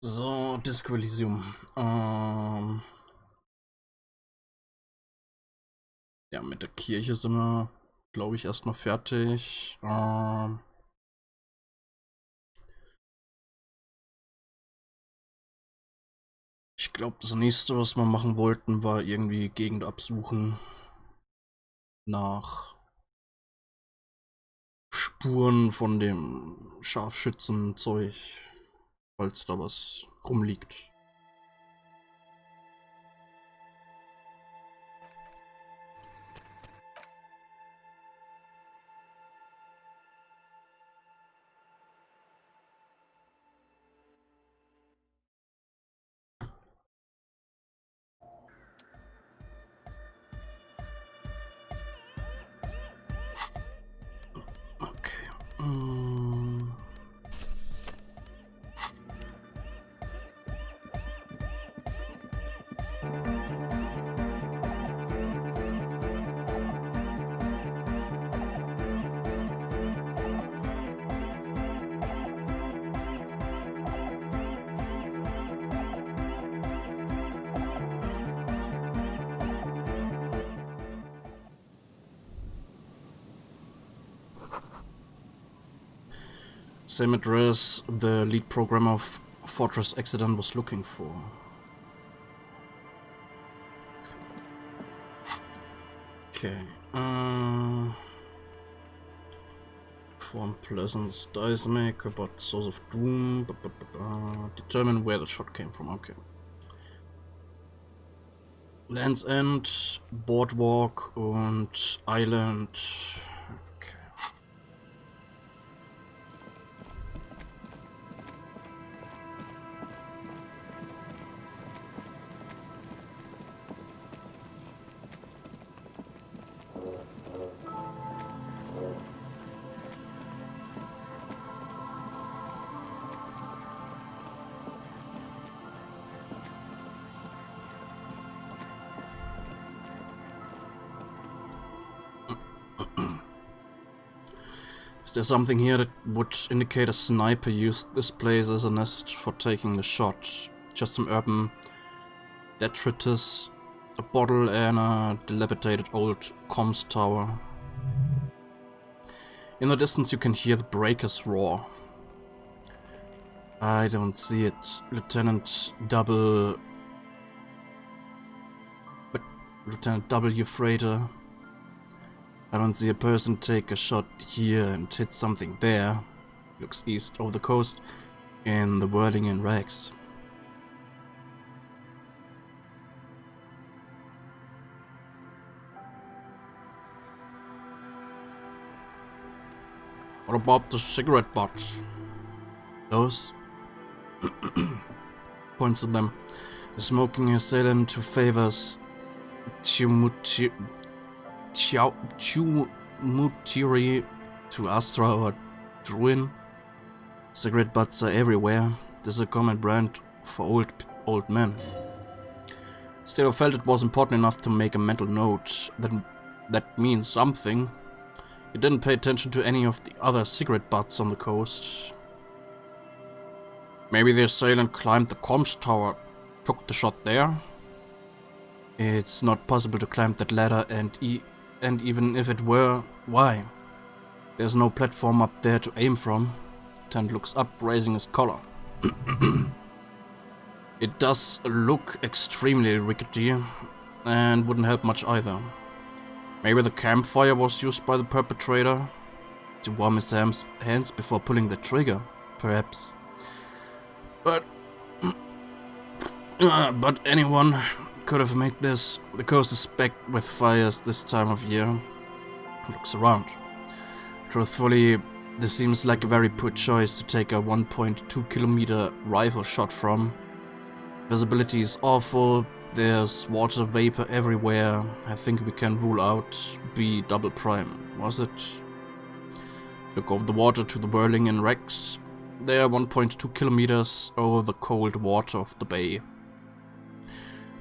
So, Disco Elysium. Ja, mit der Kirche sind wir, glaube ich, erstmal fertig. Ich glaube, das nächste, was wir machen wollten, war irgendwie Gegend absuchen nach Spuren von dem Scharfschützenzeug, falls da was rumliegt. Okay. Same address the lead programmer of Fortress Accident was looking for. Okay. Form Pleasance Dice Maker, but Source of Doom. Determine where the shot came from. Okay. Land's End, Boardwalk und Island. Okay. Is there something here that would indicate a sniper used this place as a nest for taking the shot? Just some urban detritus, a bottle and a dilapidated old comms tower. In the distance you can hear the breakers roar. I don't see it. Lieutenant W. Freighter. I don't see a person take a shot here and hit something there. Looks east of the coast in the whirling in rags. What about the cigarette butts? Those? Points at them. The smoking assailant who favors Tumutiri to Astra or Druin. Cigarette butts are everywhere. This is a common brand for old men. Still, I felt it was important enough to make a mental note that means something. He didn't pay attention to any of the other cigarette butts on the coast. Maybe the assailant climbed the comms tower, took the shot there. It's not possible to climb that ladder, and even if it were, why? There's no platform up there to aim from. Tent looks up, raising his collar. It does look extremely rickety, and wouldn't help much either. Maybe the campfire was used by the perpetrator to warm his hands before pulling the trigger, perhaps. But anyone could have made this. The coast is packed with fires this time of year. Looks around. Truthfully, this seems like a very poor choice to take a 1.2 kilometer rifle shot from. Visibility is awful. There's water vapor everywhere. I think we can rule out B double prime, was it? Look over the water to the whirling in wrecks. They are 1.2 kilometers over the cold water of the bay.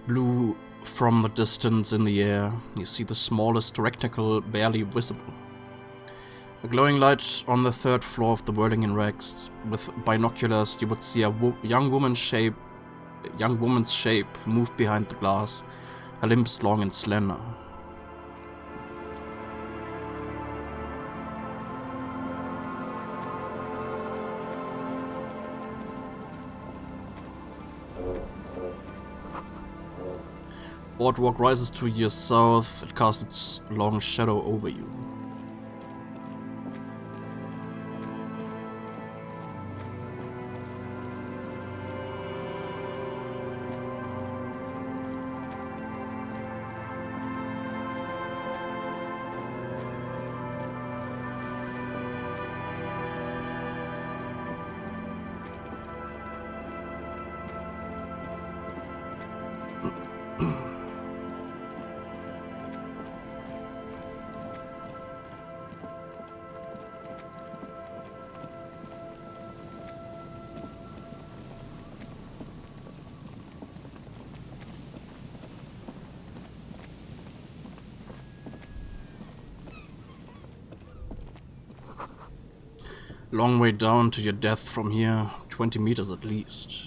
Blue from the distance in the air. You see the smallest rectangle barely visible. A glowing light on the 3rd floor of the whirling in rags. With binoculars, you would see a young woman's shape move behind the glass, her limbs long and slender. Boardwalk rises to your south, it casts its long shadow over you. Long way down to your death from here, 20 meters at least.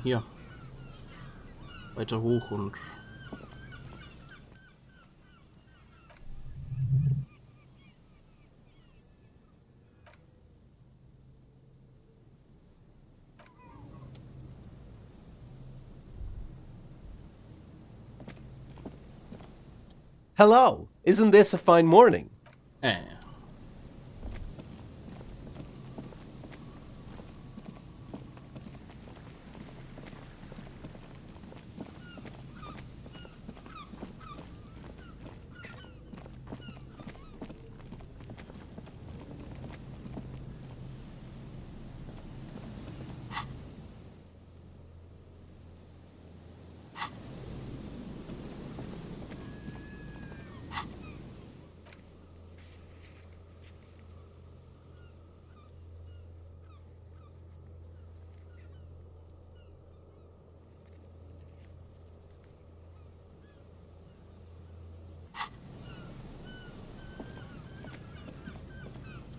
Hier. Weiter hoch und... Hello! Isn't this a fine morning?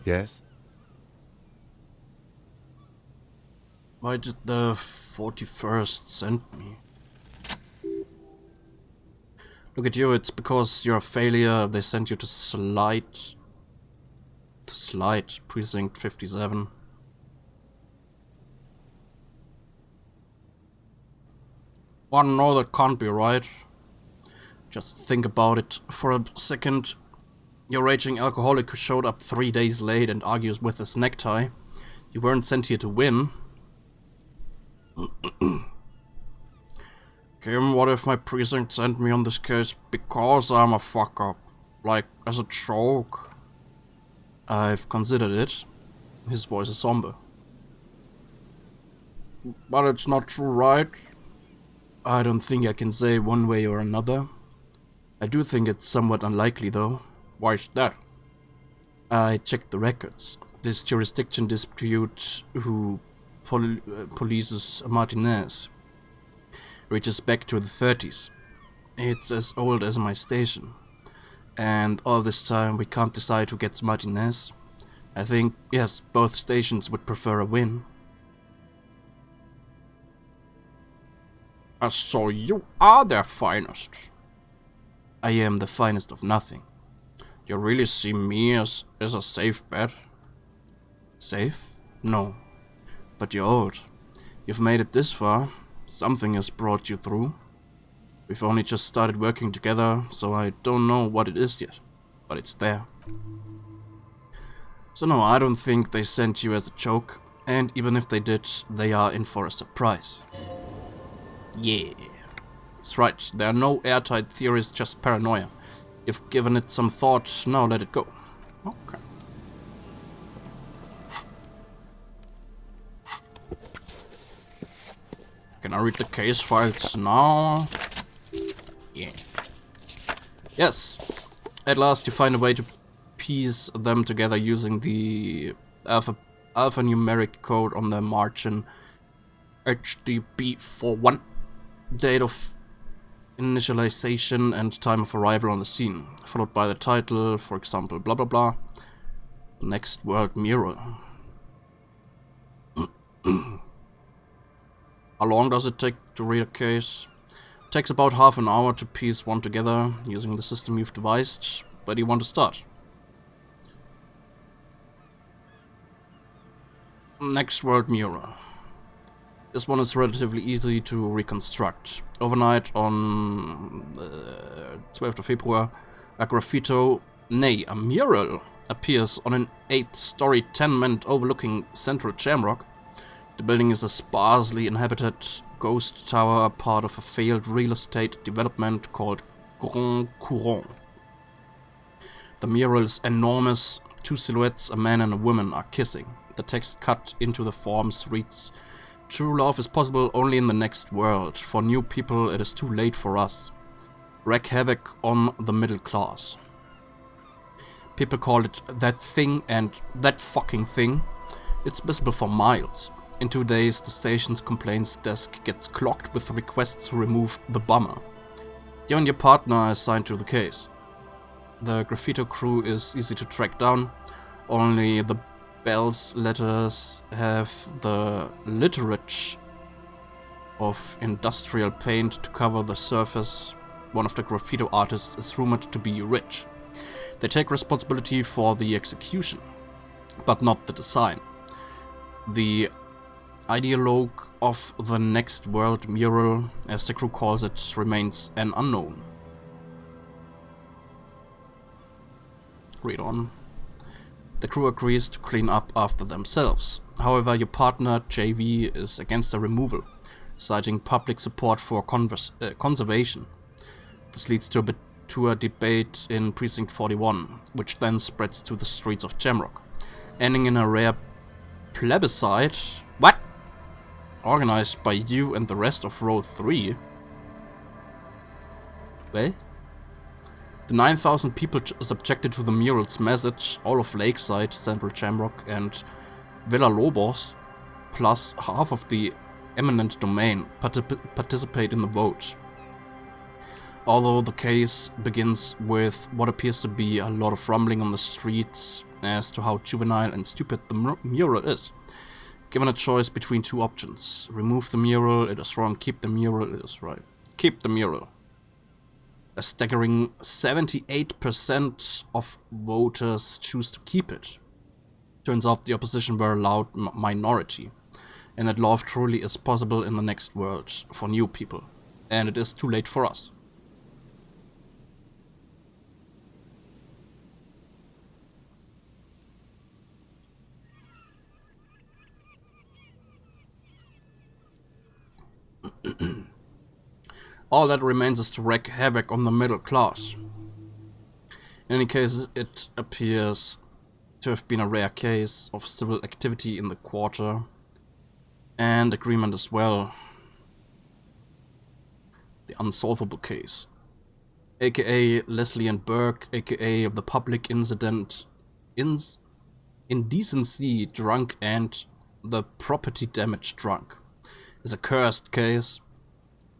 Yes? Why did the 41st send me? Look at you, it's because you're a failure, they sent you to Slide Precinct 57. Well, no, that can't be right. Just think about it for a second. Your raging alcoholic who showed up 3 days late and argues with his necktie. You weren't sent here to win. Kim, what if my precinct sent me on this case because I'm a fuck up? Like, as a joke? I've considered it. His voice is somber. But it's not true, right? I don't think I can say one way or another. I do think it's somewhat unlikely, though. Why is that? I checked the records. This jurisdiction dispute who polices Martinez reaches back to the 30s. It's as old as my station. And all this time we can't decide who gets Martinez. I think, yes, both stations would prefer a win. So you are their finest. I am the finest of nothing. You really see me as a safe bet? Safe? No. But you're old. You've made it this far. Something has brought you through. We've only just started working together, so I don't know what it is yet. But it's there. So no, I don't think they sent you as a joke. And even if they did, they are in for a surprise. Yeah. That's right. There are no airtight theories, just paranoia. You've given it some thought, now let it go. Okay. Can I read the case files now? Yeah. Yes. At last you find a way to piece them together using the alphanumeric code on the margin HDB41. Date of initialization and time of arrival on the scene, followed by the title, for example, blah blah blah. Next world mural. How long does it take to read a case? It takes about half an hour to piece one together using the system you've devised. Where do you want to start? Next world mural. This one is relatively easy to reconstruct. Overnight on the 12th of February, a a mural, appears on an 8-story tenement overlooking central Shamrock. The building is a sparsely inhabited ghost tower, part of a failed real estate development called Grand Courant. The mural is enormous. Two silhouettes, a man and a woman, are kissing. The text cut into the forms reads, "True love is possible only in the next world. For new people, it is too late for us. Wreak havoc on the middle class." People call it that thing and that fucking thing. It's visible for miles. In 2 days, the station's complaints desk gets clogged with requests to remove the bummer. You and your partner are assigned to the case. The graffito crew is easy to track down. Only the Bell's letters have the literature of industrial paint to cover the surface. One of the graffito artists is rumored to be rich. They take responsibility for the execution, but not the design. The ideologue of the next world mural, as the crew calls it, remains an unknown. Read on. The crew agrees to clean up after themselves. However, your partner, JV, is against the removal, citing public support for conservation. This leads to a debate in Precinct 41, which then spreads to the streets of Jamrock, ending in a rare plebiscite. What? Organized by you and the rest of Row 3? Well? The 9,000 people subjected to the mural's message, all of Lakeside, Central Jamrock, and Villa Lobos, plus half of the eminent domain, participate in the vote. Although the case begins with what appears to be a lot of rumbling on the streets as to how juvenile and stupid the mural is. Given a choice between two options: remove the mural, it is wrong; keep the mural, it is right. Keep the mural. A staggering 78% of voters choose to keep it. Turns out the opposition were a loud minority, and that love truly is possible in the next world for new people, and it is too late for us. All that remains is to wreak havoc on the middle class. In any case, it appears to have been a rare case of civil activity in the quarter, and agreement as well. The unsolvable case, aka Leslie and Burke, aka the public indecency drunk and the property damage drunk, is a cursed case.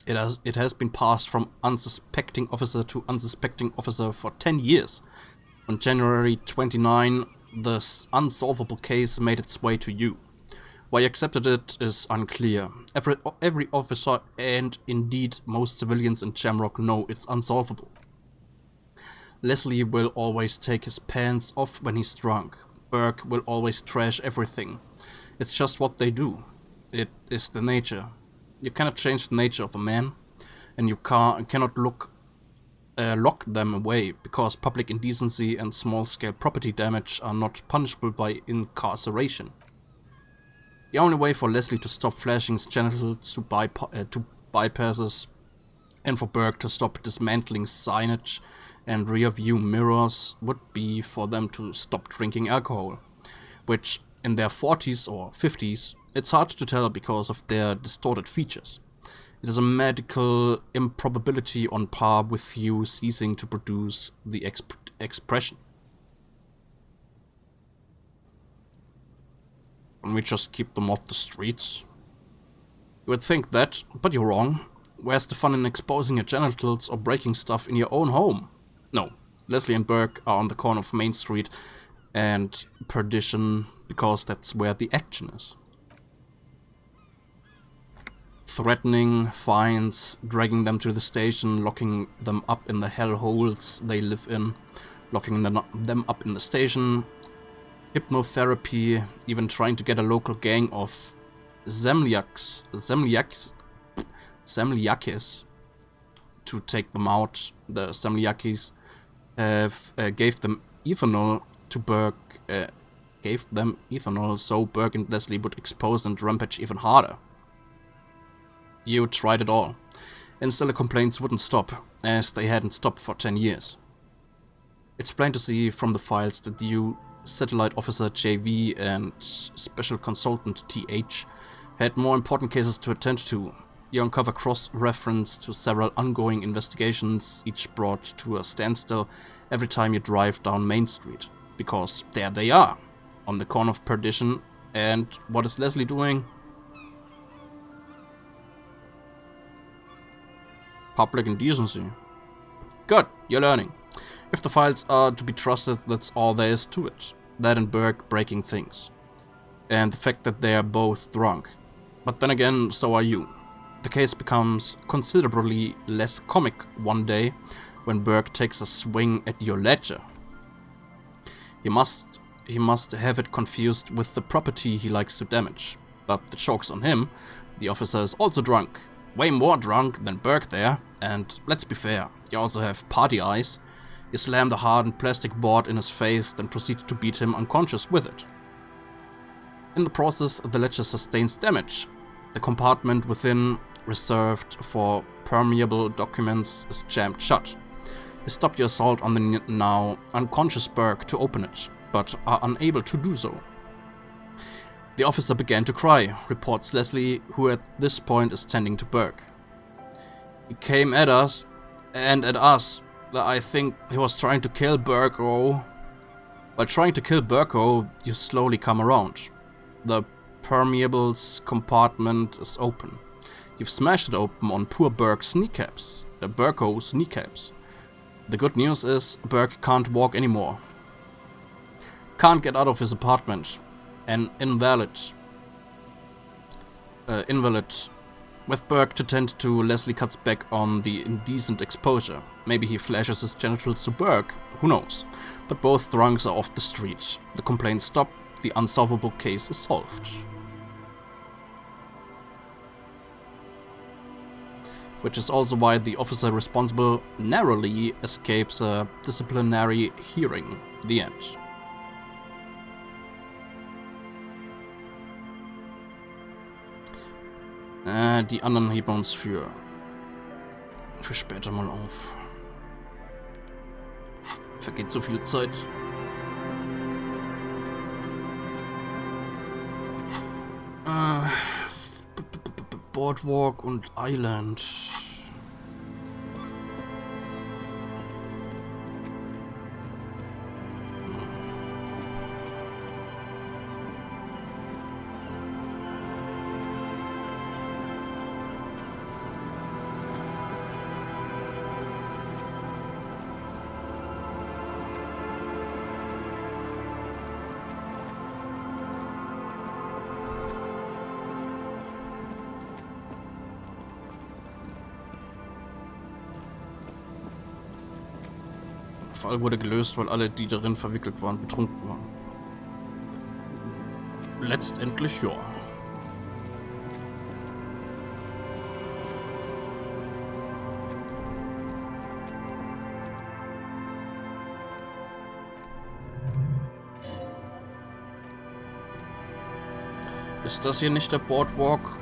It has been passed from unsuspecting officer to unsuspecting officer for 10 years. On January 29, the unsolvable case made its way to you. Why you accepted it is unclear. Every officer, and indeed most civilians in Jamrock, know it's unsolvable. Leslie will always take his pants off when he's drunk. Burke will always trash everything. It's just what they do. It is the nature. You cannot change the nature of a man, and you cannot lock them away, because public indecency and small-scale property damage are not punishable by incarceration. The only way for Leslie to stop flashing his genitals to bypasses, and for Burke to stop dismantling signage and rear-view mirrors, would be for them to stop drinking alcohol, which, in their 40s or 50s, it's hard to tell because of their distorted features. It is a medical improbability on par with you ceasing to produce the expression. Can we just keep them off the streets? You would think that, but you're wrong. Where's the fun in exposing your genitals or breaking stuff in your own home? No, Leslie and Burke are on the corner of Main Street and Perdition because that's where the action is. Threatening, fines, dragging them to the station, locking them up in the hellholes they live in, locking them up in the station, hypnotherapy, even trying to get a local gang of Zemliakis to take them out. The Zemliakis gave them ethanol to Burke, so Burke and Leslie would expose and rampage even harder. You tried it all, and still the complaints wouldn't stop, as they hadn't stopped for 10 years. It's plain to see from the files that you, Satellite Officer JV and Special Consultant TH, had more important cases to attend to. You uncover cross-reference to several ongoing investigations, each brought to a standstill every time you drive down Main Street. Because there they are, on the corner of Perdition, and what is Leslie doing? Public indecency. Good, you're learning. If the files are to be trusted, that's all there is to it. That and Burke breaking things. And the fact that they are both drunk. But then again, so are you. The case becomes considerably less comic one day when Burke takes a swing at your ledger. He must have it confused with the property he likes to damage. But the joke's on him. The officer is also drunk. Way more drunk than Burke there, and let's be fair, you also have party eyes. You slam the hardened plastic board in his face, then proceed to beat him unconscious with it. In the process, the ledger sustains damage. The compartment within, reserved for permeable documents, is jammed shut. You stop your assault on the now unconscious Burke to open it, but are unable to do so. The officer began to cry, reports Leslie, who at this point is tending to Burke. He came at us, and at us. I think he was trying to kill Burko. By trying to kill Burko, you slowly come around. The permeables compartment is open. You've smashed it open on poor Burko's kneecaps. The good news is Burke can't walk anymore. Can't get out of his apartment. An invalid. With Burke to tend to, Leslie cuts back on the indecent exposure. Maybe he flashes his genitals to Burke, who knows. But both drunks are off the street. The complaints stop, the unsolvable case is solved. Which is also why the officer responsible narrowly escapes a disciplinary hearing. The end. Die anderen heben wir uns für später mal auf. Vergeht so viel Zeit. Boardwalk und Island. Der Fall wurde gelöst, weil alle, die darin verwickelt waren, betrunken waren. Letztendlich ja. Ist das hier nicht der Boardwalk?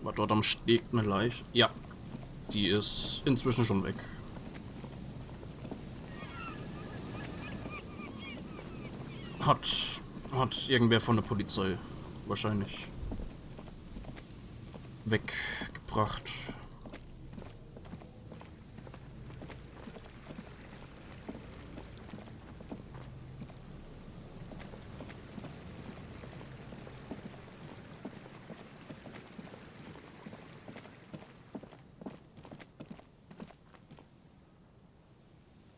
War dort am Steg eine Leiche? Ja. Die ist inzwischen schon weg. Hat irgendwer von der Polizei wahrscheinlich weggebracht.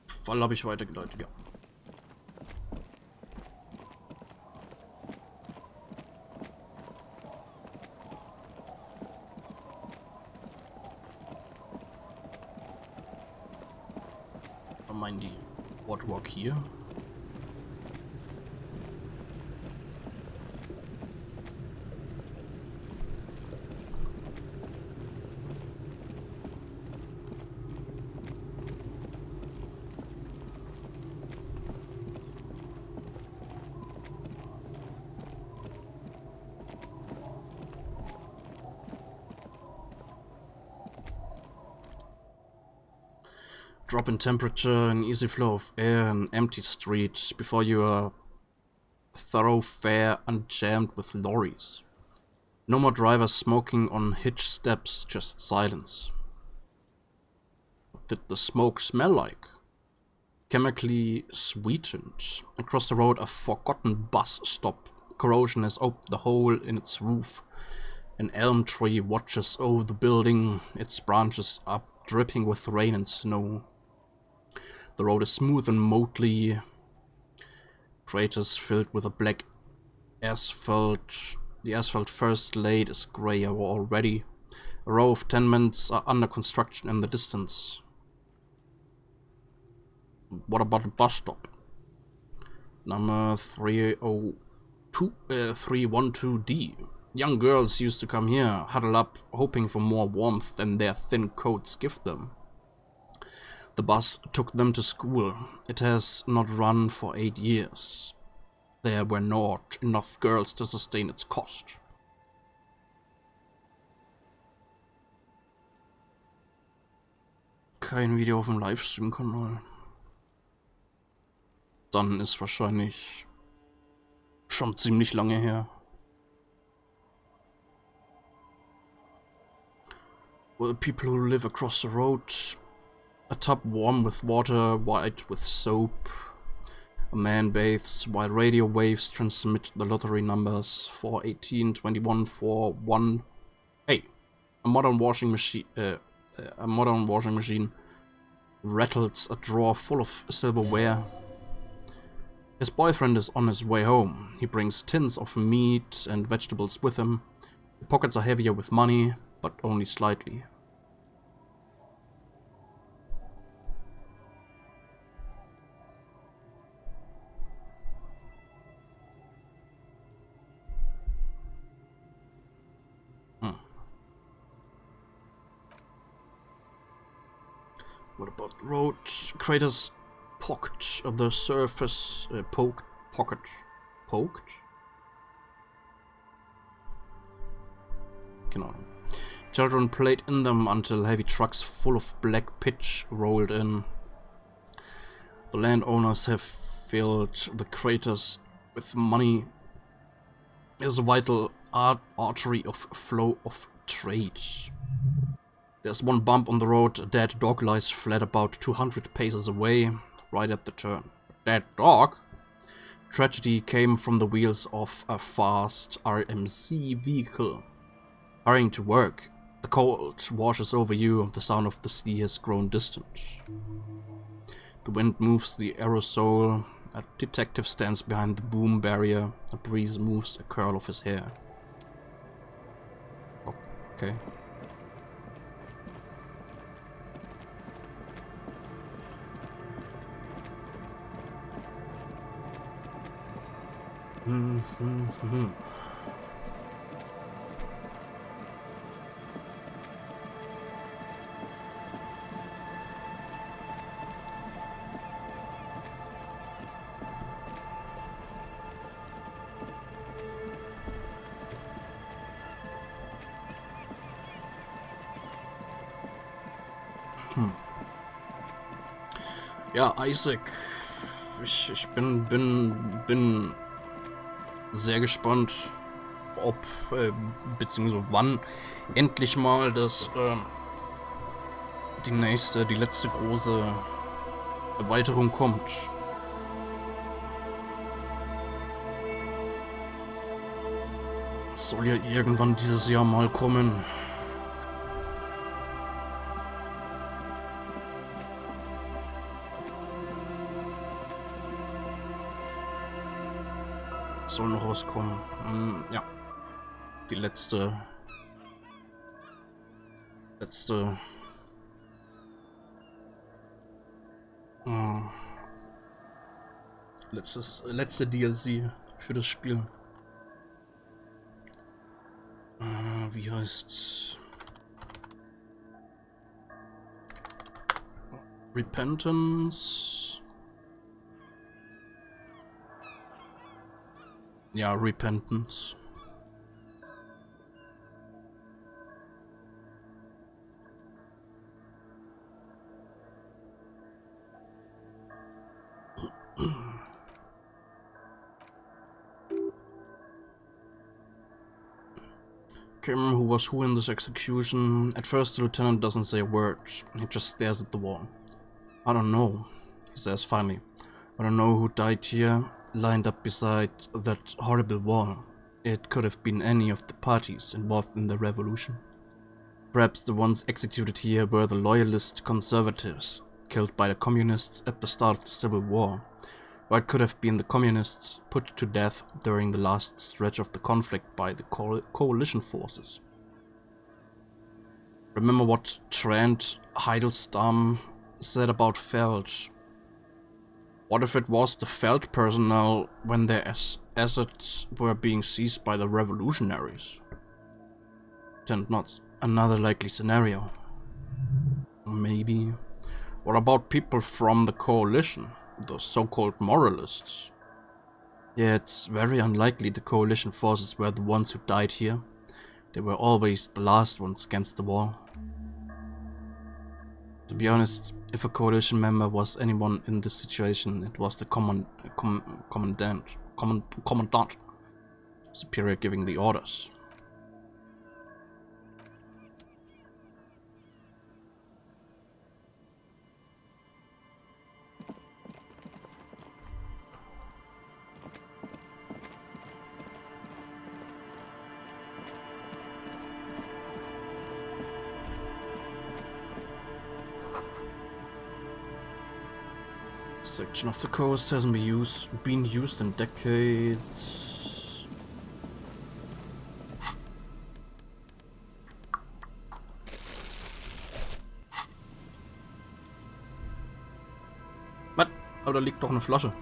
Fall habe ich weitergeleitet, ja. Was meinen die? Boardwalk hier? Drop in temperature, an easy flow of air, an empty street before you are thoroughfare unjammed with lorries. No more drivers smoking on hitch steps, just silence. What did the smoke smell like? Chemically sweetened. Across the road, a forgotten bus stop. Corrosion has opened the hole in its roof. An elm tree watches over the building, its branches are dripping with rain and snow. The road is smooth and motley. Craters filled with a black asphalt. The asphalt first laid is grey already. A row of tenements are under construction in the distance. What about the bus stop? Number 312D. Young girls used to come here, huddle up, hoping for more warmth than their thin coats give them. The bus took them to school. It has not run for 8 years. There were not enough girls to sustain its cost. Kein Video auf dem Livestream-Kanal. Dann ist wahrscheinlich schon ziemlich lange her. Well, the people who live across the road. A tub warm with water, white with soap. A man bathes while radio waves transmit the lottery numbers 418, 21, 41. Hey, a modern washing machine rattles a drawer full of silverware. His boyfriend is on his way home. He brings tins of meat and vegetables with him. The pockets are heavier with money, but only slightly. What about the road? Craters poked the surface. Poked? Genau. Children played in them until heavy trucks full of black pitch rolled in. The landowners have filled the craters with money. It is a vital artery of flow of trade. There's one bump on the road. A dead dog lies flat about 200 paces away, right at the turn. Dead dog? Tragedy came from the wheels of a fast RMC vehicle. Hurrying to work, the cold washes over you. The sound of the sea has grown distant. The wind moves the aerosol. A detective stands behind the boom barrier. A breeze moves a curl of his hair. Okay. Ja, Isaac. Ich bin sehr gespannt, ob, beziehungsweise wann endlich mal die letzte große Erweiterung kommt. Es soll ja irgendwann dieses Jahr mal kommen. Soll noch rauskommen. Ja. Die letzte letzte DLC für das Spiel. Wie heißt Repentance? Ja, Repentance. Can't remember who was who in this execution. At first the lieutenant doesn't say a word. He just stares at the wall. I don't know, he says finally. I don't know who died here, lined up beside that horrible wall. It could have been any of the parties involved in the revolution. Perhaps the ones executed here were the loyalist conservatives, killed by the communists at the start of the Civil War. Or it could have been the communists put to death during the last stretch of the conflict by the coalition forces. Remember what Trent Heidelstamm said about Feld? What if it was the Feld personnel when their assets were being seized by the revolutionaries? Tent nods. Another likely scenario. Maybe. What about people from the coalition? The so-called moralists? Yeah, it's very unlikely the coalition forces were the ones who died here. They were always the last ones against the wall. To be honest, if a coalition member was anyone in this situation, it was the commandant, superior giving the orders. Section of the coast hasn't been used in decades. Was? Aber da liegt doch eine Flasche.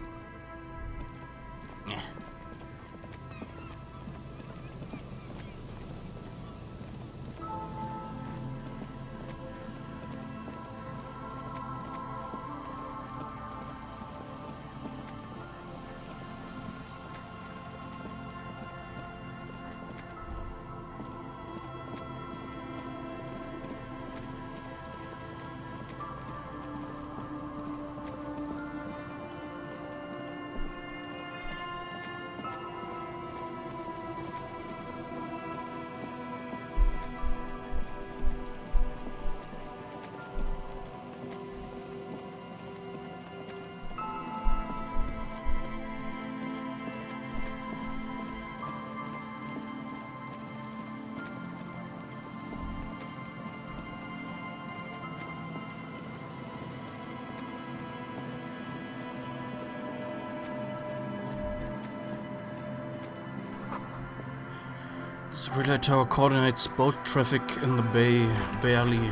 This relay tower coordinates boat traffic in the bay, barely.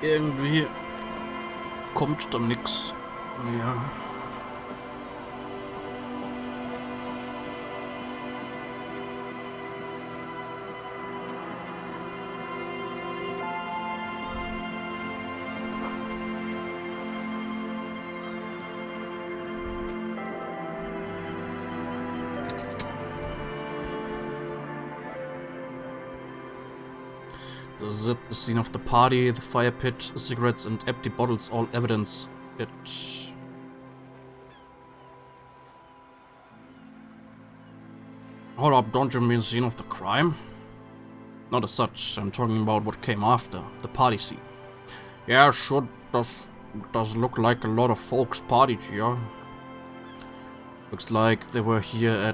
Irgendwie kommt da nix mehr. This is it, the scene of the party, the fire pit, cigarettes and empty bottles, all evidence it... Hold up, don't you mean the scene of the crime? Not as such, I'm talking about what came after, the party scene. Yeah, sure, does look like a lot of folks partied here. Looks like they were here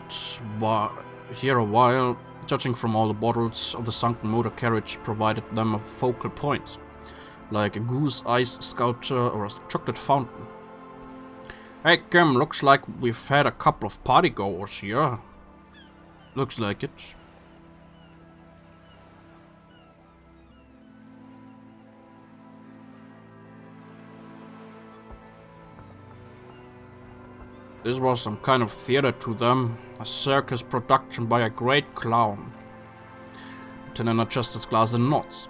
a while. Judging from all the bottles of the sunken motor carriage provided them a focal point, like a goose eyes sculpture or a chocolate fountain. Hey Kim, looks like we've had a couple of partygoers here. Looks like it. This was some kind of theater to them, a circus production by a great clown. Lieutenant adjusts his glass and nods.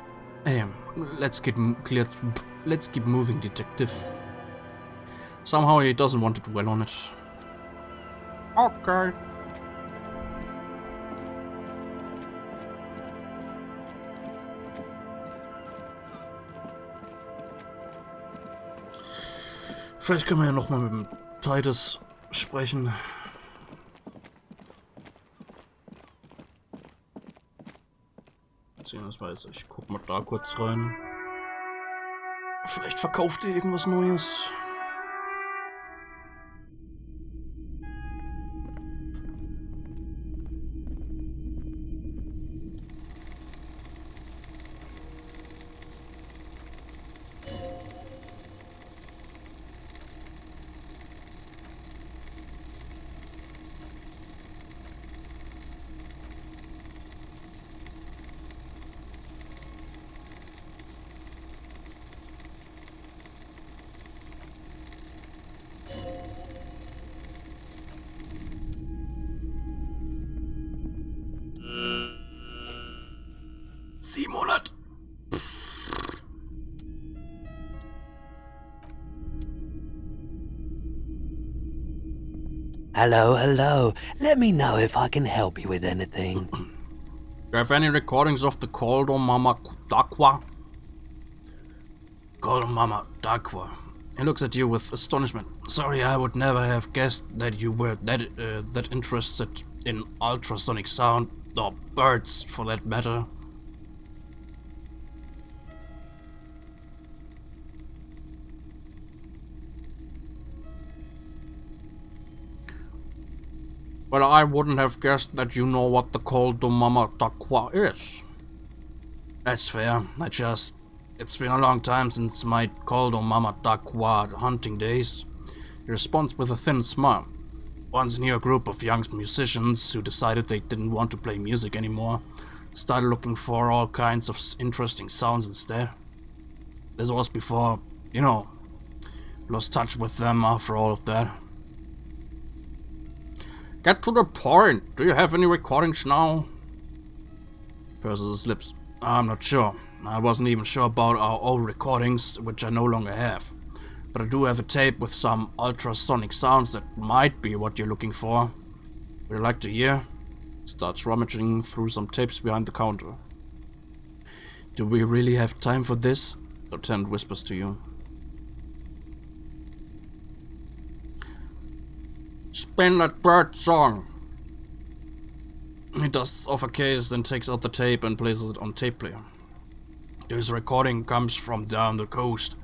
Let's keep moving, detective. Somehow he doesn't want to dwell on it. Okay. Vielleicht können wir ja noch mal mit dem Titus sprechen. Beziehungsweise ich guck mal da kurz rein. Vielleicht verkauft ihr irgendwas Neues. Monat. Hello. Let me know if I can help you with anything. Do you have any recordings of the call on Mama Dakwa? Call on Mama Dakwa. He looks at you with astonishment. Sorry, I would never have guessed that you were that interested in ultrasonic sound, or birds for that matter. Well, I wouldn't have guessed that you know what the call to Mama Dakwa is. That's fair. It's been a long time since my call to Mama Dakwa hunting days. He responds with a thin smile. Once knew a group of young musicians who decided they didn't want to play music anymore. Started looking for all kinds of interesting sounds instead. This was before, lost touch with them after all of that. Get to the point. Do you have any recordings now? Purses his lips. I'm not sure. I wasn't even sure about our old recordings, which I no longer have. But I do have a tape with some ultrasonic sounds that might be what you're looking for. Would you like to hear? Starts rummaging through some tapes behind the counter. Do we really have time for this? Lieutenant whispers to you. Spin that bird song. He dusts off a case, then takes out the tape and places it on tape player. This recording comes from down the coast.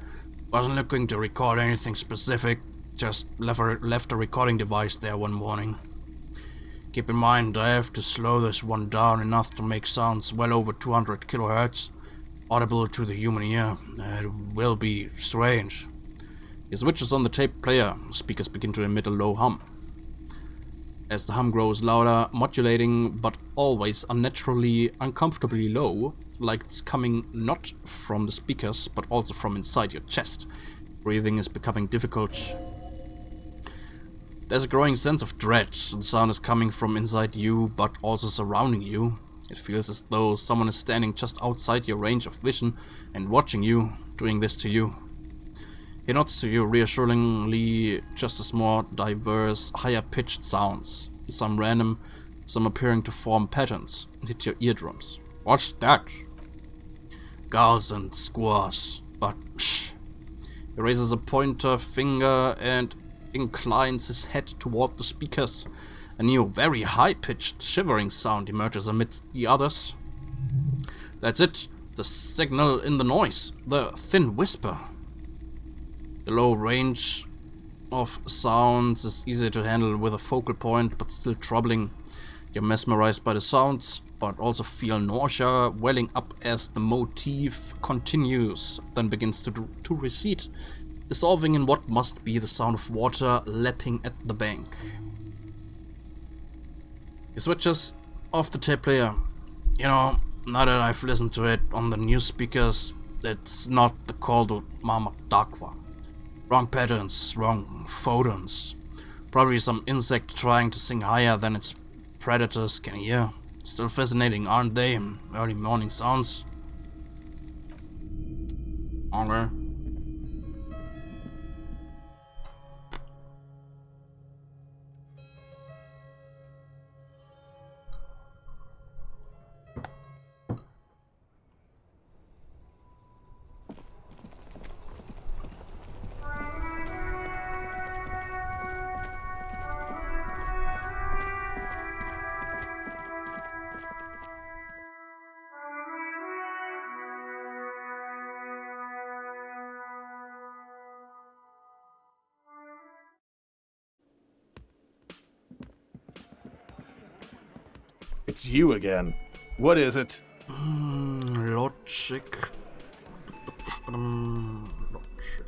Wasn't looking to record anything specific, just left a recording device there one morning. Keep in mind, I have to slow this one down enough to make sounds well over 200 kilohertz, audible to the human ear. It will be strange. He switches on the tape player. Speakers begin to emit a low hum. As the hum grows louder, modulating but always unnaturally, uncomfortably low, like it's coming not from the speakers but also from inside your chest. Breathing is becoming difficult. There's a growing sense of dread. The sound is coming from inside you but also surrounding you. It feels as though someone is standing just outside your range of vision and watching you, doing this to you. He nods to you reassuringly, just as more diverse, higher-pitched sounds. Some random, some appearing to form patterns, hit your eardrums. What's that? Gals and squaws, but shh. He raises a pointer finger and inclines his head toward the speakers. A new, very high-pitched, shivering sound emerges amidst the others. That's it, the signal in the noise, the thin whisper. The low range of sounds is easier to handle with a focal point, but still troubling. You're mesmerized by the sounds, but also feel nausea welling up as the motif continues, then begins to recede, dissolving in what must be the sound of water lapping at the bank. He switches off the tape player. You know, now that I've listened to it on the new speakers, it's not the call to Mama Dakwa. Wrong patterns, wrong photons. Probably some insect trying to sing higher than its predators can hear. Still fascinating, aren't they? Early morning sounds. Okay. It's you again. What is it? Logic. Logic.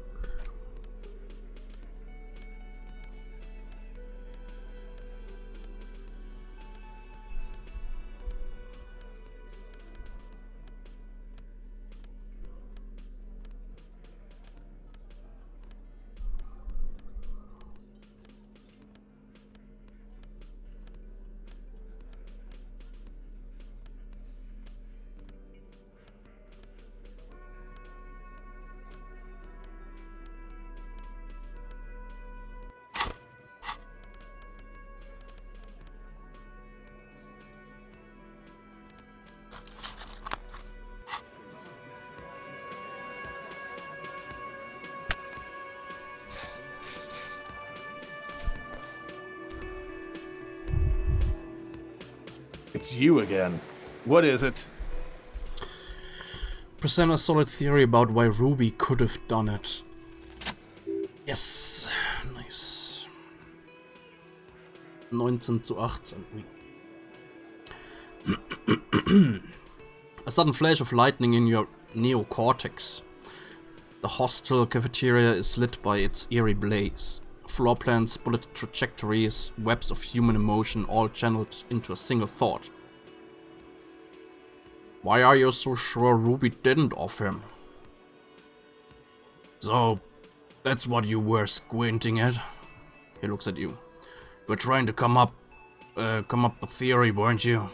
It's you again. What is it? Present a solid theory about why Ruby could have done it. Yes. Nice. 19:18. A sudden flash of lightning in your neocortex. The hostel cafeteria is lit by its eerie blaze. Floor plans, bullet trajectories, webs of human emotion all channeled into a single thought. Why are you so sure Ruby didn't off him? So, that's what you were squinting at? He looks at you. We're trying to come up a theory, weren't you?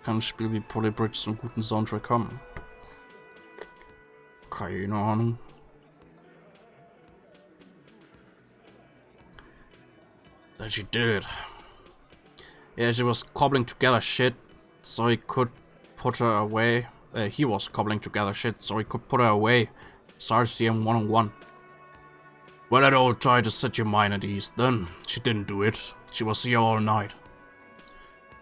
Kann ein Spiel wie Polybridge so einen guten Soundtrack haben? Keine Ahnung. Then she did it. Yeah, she was cobbling together shit so he could put her away. He was cobbling together shit so he could put her away. Start seeing one-on-one. Well, I'd all tried to set your mind at ease. Then she didn't do it. She was here all night.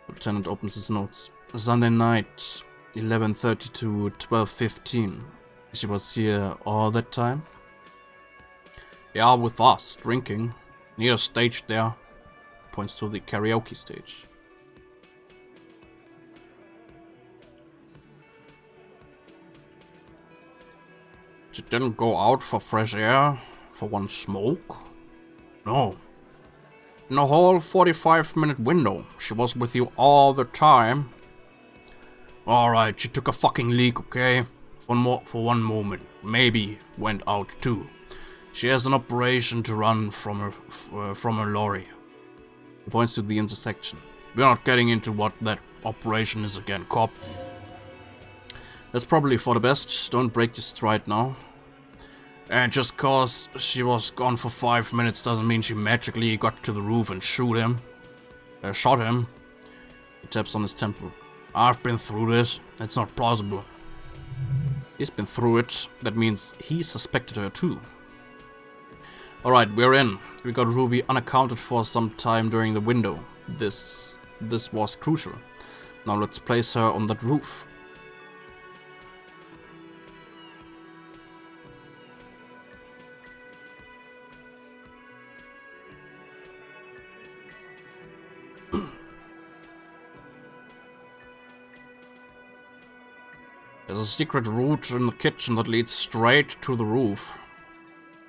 The lieutenant opens his notes. Sunday night, 11:30 to 12:15. She was here all that time? Yeah, with us, drinking. Near a stage there. Points to the karaoke stage. She didn't go out for fresh air, for one smoke? No. In a whole 45-minute window, she was with you all the time. Alright, she took a fucking leak, okay? For one moment. Maybe went out too. She has an operation to run from her lorry. He points to the intersection. We're not getting into what that operation is again, cop. That's probably for the best. Don't break your stride now. And just cause she was gone for 5 minutes doesn't mean she magically got to the roof and shot him. He taps on his temple. I've been through this. That's not plausible. He's been through it. That means he suspected her too. Alright, we're in. We got Ruby unaccounted for some time during the window. This was crucial. Now let's place her on that roof. There's a secret route in the kitchen that leads straight to the roof.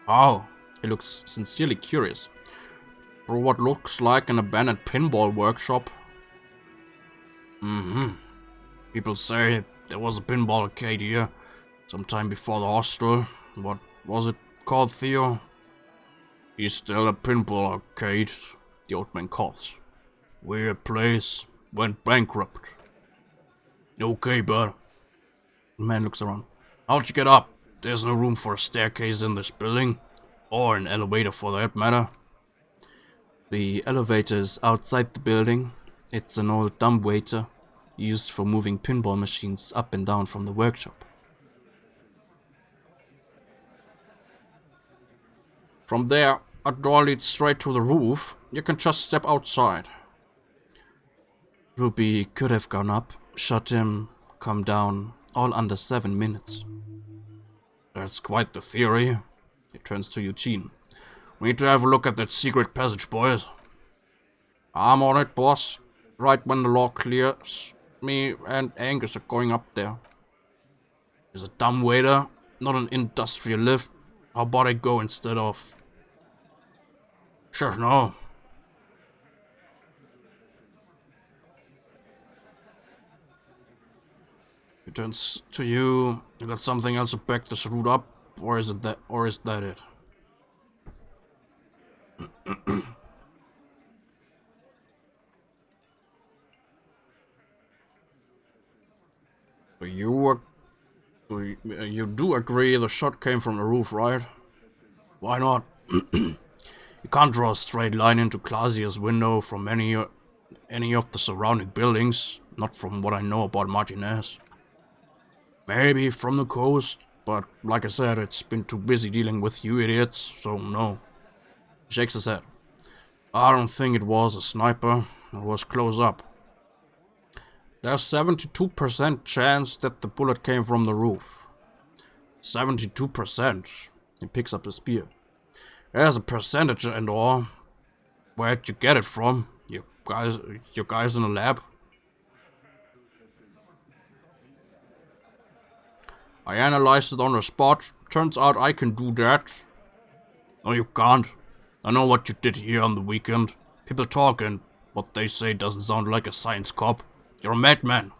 Oh, he looks sincerely curious. Through what looks like an abandoned pinball workshop. People say there was a pinball arcade here sometime before the hostel. What was it called, Theo? He's still a pinball arcade, the old man coughs. Weird place. Went bankrupt. Okay, bud. The man looks around. How'd you get up? There's no room for a staircase in this building. Or an elevator for that matter. The elevator is outside the building. It's an old dumbwaiter used for moving pinball machines up and down from the workshop. From there, a door leads straight to the roof. You can just step outside. Ruby could have gone up, shot him, come down, all under 7 minutes. That's quite the theory. He turns to Eugene. We need to have a look at that secret passage, boys. I'm on it, boss. Right when the law clears, me and Angus are going up there. There's a dumbwaiter, not an industrial lift. How about I go instead of... Sure, no. He turns to you. You got something else to back this route up? Or is that it? You do agree the shot came from the roof, right? Why not? You can't draw a straight line into Clausia's window from any of the surrounding buildings. Not from what I know about Martinez. Maybe from the coast, but like I said, it's been too busy dealing with you idiots, so no. He shakes his head. I don't think it was a sniper. It was close up. There's 72% chance that the bullet came from the roof. 72%. He picks up his spear. There's a percentage and all. Where'd you get it from? You guys in the lab? I analyzed it on the spot. Turns out I can do that. No, you can't. I know what you did here on the weekend. People talk and what they say doesn't sound like a science cop. You're a madman.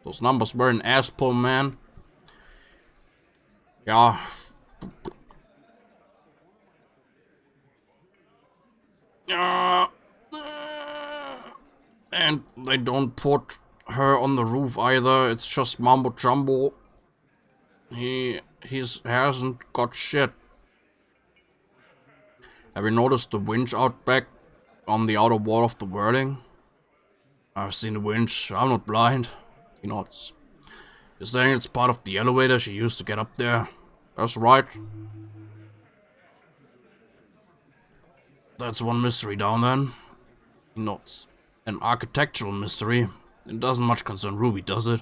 Those numbers were an asshole, man. Yeah. And they don't put her on the roof either. It's just mumbo jumbo. He hasn't got shit. Have you noticed the winch out back on the outer wall of the building? I've seen the winch. I'm not blind. He nods. You're saying it's part of the elevator she used to get up there? That's right. That's one mystery down then. He nods. An architectural mystery. It doesn't much concern Ruby, does it?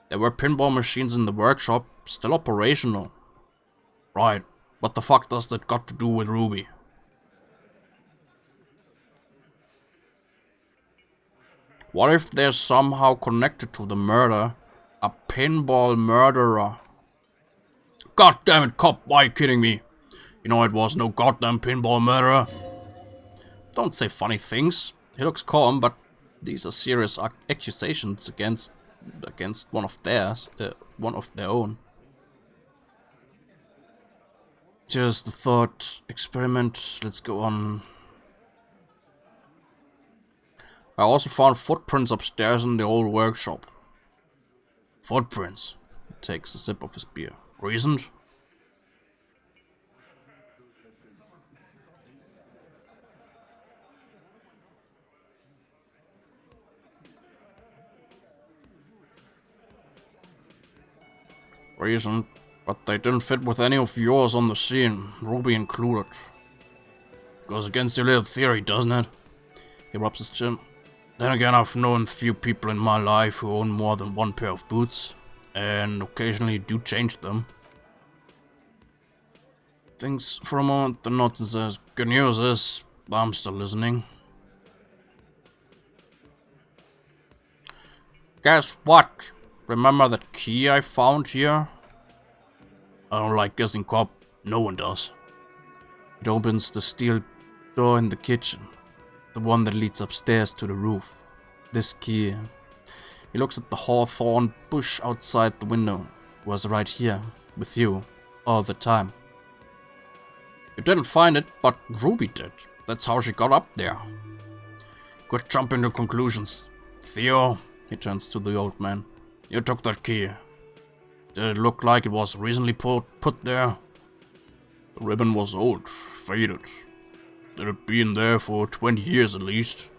There were pinball machines in the workshop, still operational. Right. What the fuck does that got to do with Ruby? What if they're somehow connected to the murder? A pinball murderer. God damn it, cop, why are you kidding me? You know it was no goddamn pinball murderer. Don't say funny things. He looks calm, but these are serious accusations against one of their own. Just a thought experiment. Let's go on. I also found footprints upstairs in the old workshop. Footprints. He takes a sip of his beer. Reasoned? Reasoned, but they didn't fit with any of yours on the scene, Ruby included. Goes against your little theory, doesn't it? He rubs his chin. Then again, I've known few people in my life who own more than one pair of boots, and occasionally do change them. Thinks for a moment the note says, good news is, I'm still listening. Guess what? Remember that key I found here? I don't like guessing, cop. No one does. It opens the steel door in the kitchen. The one that leads upstairs to the roof. This key. He looks at the hawthorn bush outside the window. Was right here, with you, all the time. You didn't find it, but Ruby did. That's how she got up there. Quit jumping to conclusions. Theo, he turns to the old man. You took that key. Did it look like it was recently put there? The ribbon was old, faded. Did it be in there for 20 years at least?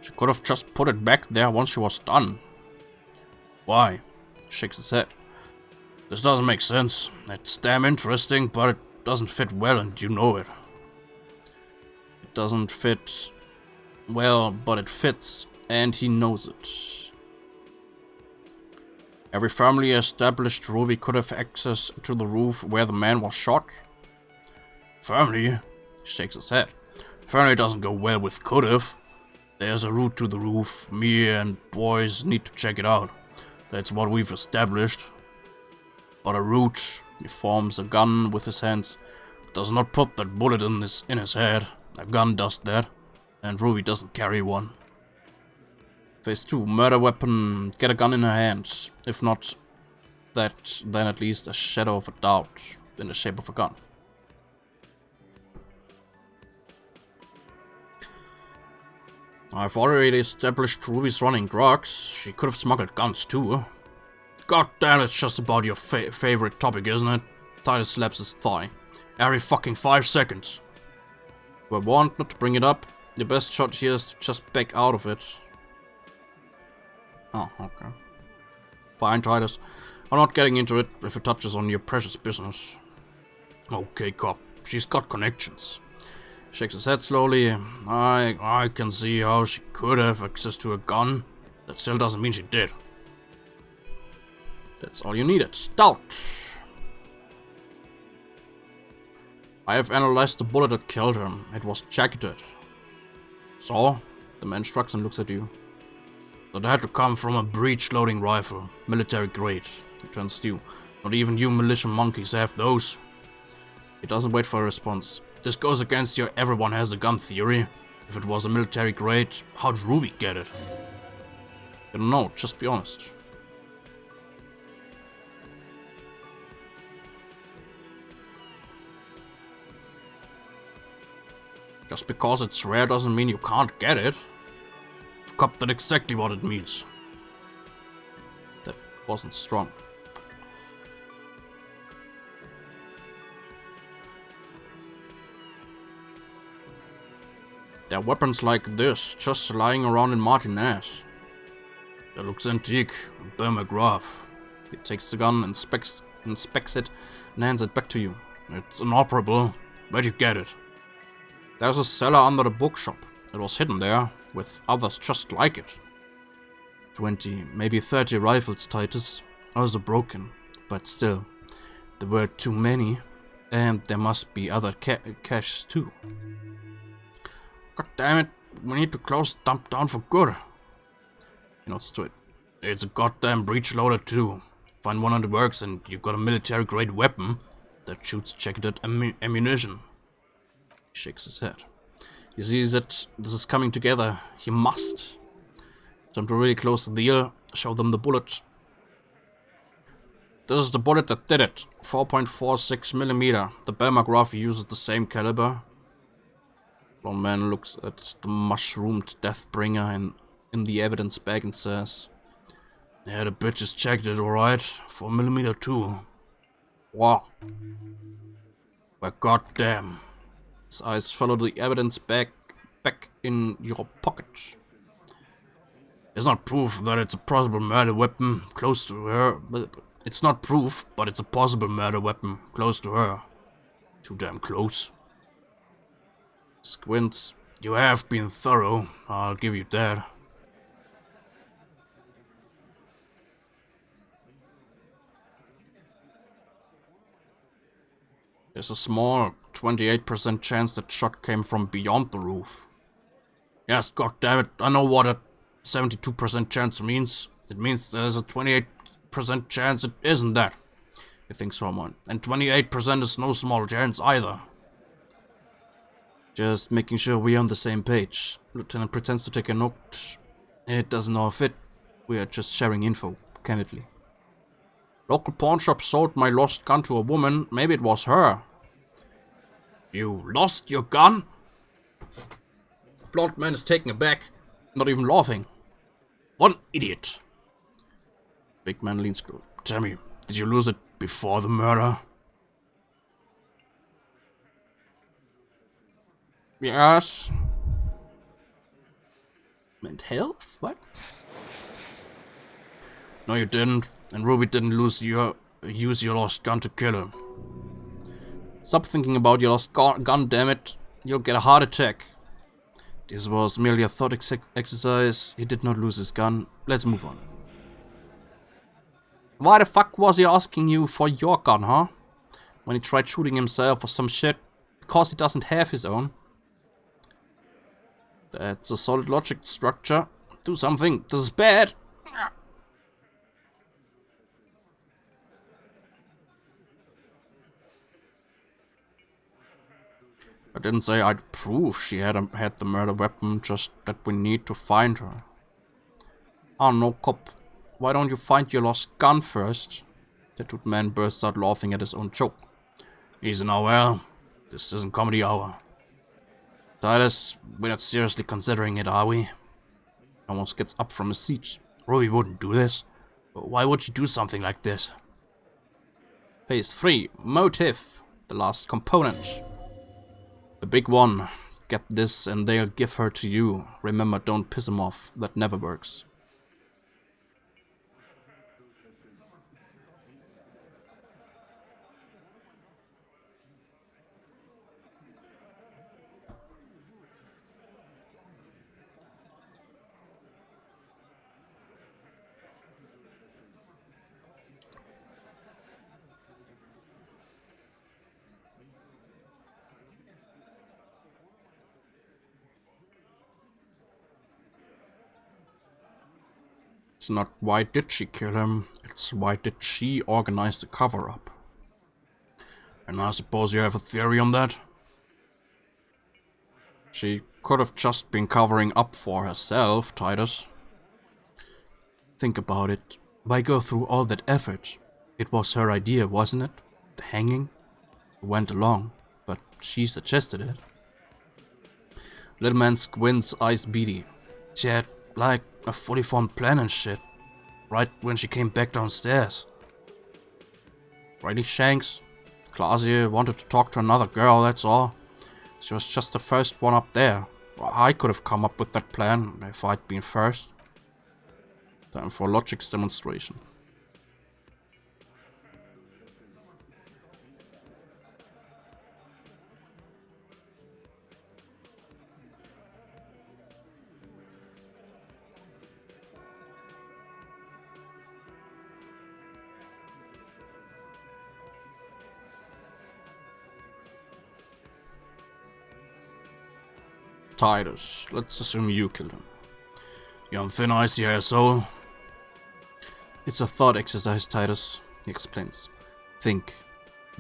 She could have just put it back there once she was done. Why? Shakes his head. This doesn't make sense. It's damn interesting, but it doesn't fit well, and you know it. It doesn't fit well, but it fits, and he knows it. Every family established Ruby could have access to the roof where the man was shot. Family? Shakes his head. Family doesn't go well with could have. There's a route to the roof. Me and boys need to check it out. That's what we've established. But a route, he forms a gun with his hands, does not put that bullet in his head. A gun does that, and Ruby doesn't carry one. Phase 2, murder weapon, get a gun in her hand. If not that, then at least a shadow of a doubt in the shape of a gun. I've already established Ruby's running drugs. She could have smuggled guns too. God damn, it's just about your favorite topic, isn't it? Titus slaps his thigh. Every fucking 5 seconds. We're warned not to bring it up. The best shot here is to just back out of it. Oh, okay. Fine, Titus. I'm not getting into it if it touches on your precious business. Okay, cop. She's got connections. Shakes his head slowly. I can see how she could have access to a gun. That still doesn't mean she did. That's all you needed. Stout. I have analyzed the bullet that killed him. It was jacketed. So? The man shrugs and looks at you. That had to come from a breech-loading rifle. Military grade. He turns to you. Not even you militia monkeys have those. He doesn't wait for a response. This goes against your everyone has a gun theory. If it was a military grade, how'd Ruby get it? I don't know, just be honest. Just because it's rare doesn't mean you can't get it. Cop, that's exactly what it means. That wasn't strong. There are weapons like this just lying around in Martinez. That looks antique. Burma Graph. He takes the gun, inspects it, and hands it back to you. It's inoperable. Where'd you get it? There's a cellar under the bookshop. It was hidden there, with others just like it. 20, maybe 30 rifles, Titus. Also broken, but still. There were too many, and there must be other caches too. God damn it, we need to close the dump down for good. He nods to it. It's a goddamn breech loader too. Find one that works and you've got a military grade weapon that shoots jacketed ammunition. He shakes his head. He sees that this is coming together. He must. Time to really close the deal. Show them the bullet. This is the bullet that did it. 4.46mm. The Belmark rifle uses the same caliber. Blonde man looks at the mushroomed Deathbringer in the evidence bag and says, yeah, the bitch is jacketed, alright. 4mm too. Wow. Well, goddamn. His eyes follow the evidence bag back in your pocket. It's not proof that it's a possible murder weapon close to her. It's not proof, but it's a possible murder weapon close to her. Too damn close. Squints. You have been thorough, I'll give you that. There's a small 28% chance that shot came from beyond the roof. Yes, goddammit, I know what a 72% chance means. It means there's a 28% chance it isn't that. He thinks for a moment. And 28% is no small chance either. Just making sure we're on the same page. Lieutenant pretends to take a note. It doesn't all fit. We are just sharing info, candidly. Local pawn shop sold my lost gun to a woman. Maybe it was her. You lost your gun? Blonde man is taken aback, not even laughing. What an idiot. Big man leans close. Tell me, did you lose it before the murder? Yes. Mental health? What? No, you didn't. And Ruby didn't use your lost gun to kill him. Stop thinking about your lost gun, damn it. You'll get a heart attack. This was merely a thought exercise. He did not lose his gun. Let's move on. Why the fuck was he asking you for your gun, huh? When he tried shooting himself or some shit. Because he doesn't have his own. That's a solid logic structure. Do something. This is bad. I didn't say I'd prove she had the murder weapon, just that we need to find her. Oh no, cop. Why don't you find your lost gun first? The tattooed man bursts out laughing at his own joke. Easy now, well. This isn't comedy hour. Titus, we're not seriously considering it, are we? Almost gets up from his seat. Ruby wouldn't do this. Why would she do something like this? Phase 3. Motive. The last component. The big one. Get this and they'll give her to you. Remember, don't piss him off. That never works. It's not why did she kill him, it's why did she organize the cover-up. And I suppose you have a theory on that? She could have just been covering up for herself, Titus. Think about it. Why go through all that effort? It was her idea, wasn't it? The hanging? Went along, but she suggested it. Little man squints, eyes beady. She had, like, a fully formed plan and shit. Right when she came back downstairs. Righty, Shanks? Claudia wanted to talk to another girl, that's all. She was just the first one up there. Well, I could have come up with that plan if I'd been first. Time for logic's demonstration. Titus, let's assume you killed him. You on thin ice, you asshole. It's a thought exercise, Titus, he explains. Think.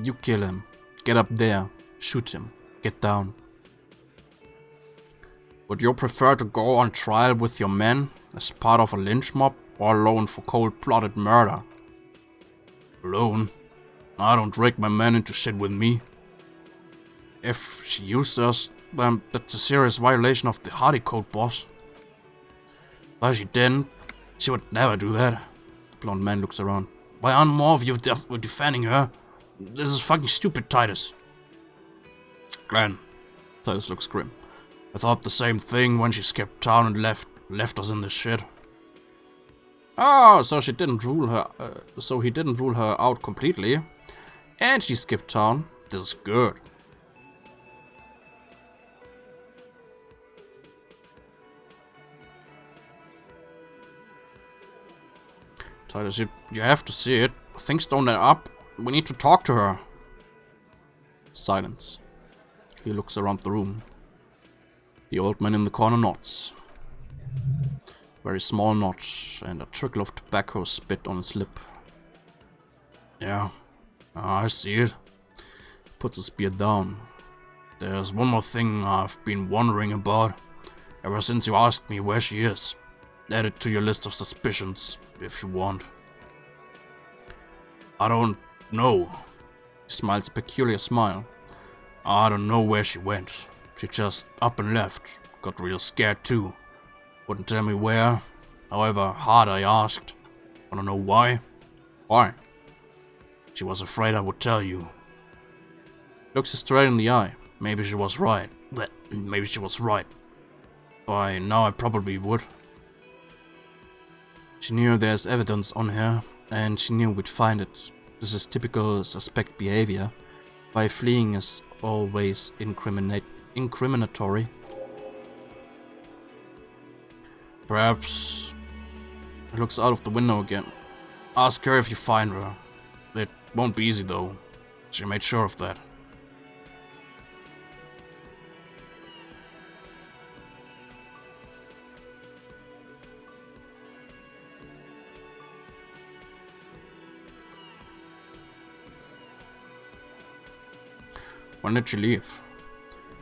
You kill him. Get up there. Shoot him. Get down. Would you prefer to go on trial with your men as part of a lynch mob or alone for cold-blooded murder? Alone? I don't drag my men into shit with me. If she used us, then that's a serious violation of the Hardy Code, boss. But she didn't. She would never do that. The blonde man looks around. Why aren't more of you defending her? This is fucking stupid, Titus. Glenn. Titus looks grim. I thought the same thing when she skipped town and left us in this shit. Oh, so she didn't rule her. So he didn't rule her out completely, and she skipped town. This is good. Titus, you have to see it. Things don't add up. We need to talk to her. Silence. He looks around the room. The old man in the corner nods. Very small nod and a trickle of tobacco spit on his lip. Yeah, I see it. Puts his beard down. There's one more thing I've been wondering about ever since you asked me where she is. Add it to your list of suspicions if you want. I don't know. He smiles a peculiar smile. I don't know where she went. She just up and left. Got real scared too. Wouldn't tell me where. However hard I asked. Wanna know why? Why? She was afraid I would tell you. Looks her straight in the eye. Maybe she was right. Maybe she was right. By now I probably would. She knew there's evidence on her, and she knew we'd find it. This is typical suspect behavior. By fleeing is always incriminatory. Perhaps. He looks out of the window again. Ask her if you find her. It won't be easy though. She made sure of that. When did she leave?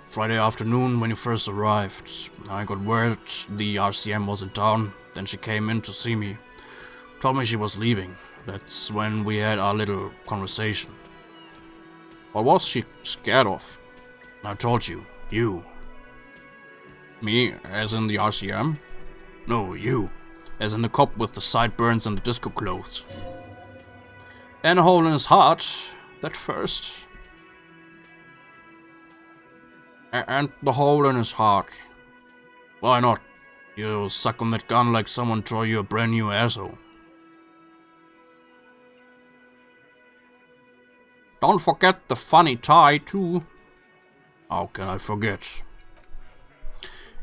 Friday afternoon when you first arrived. I got word the RCM was in town, then she came in to see me. Told me she was leaving. That's when we had our little conversation. What was she scared of? I told you. You. Me, as in the RCM? No, you. As in the cop with the sideburns and the disco clothes. And a hole in his heart. That first. And the hole in his heart. Why not? You suck on that gun like someone throw you a brand new asshole. Don't forget the funny tie, too. How can I forget?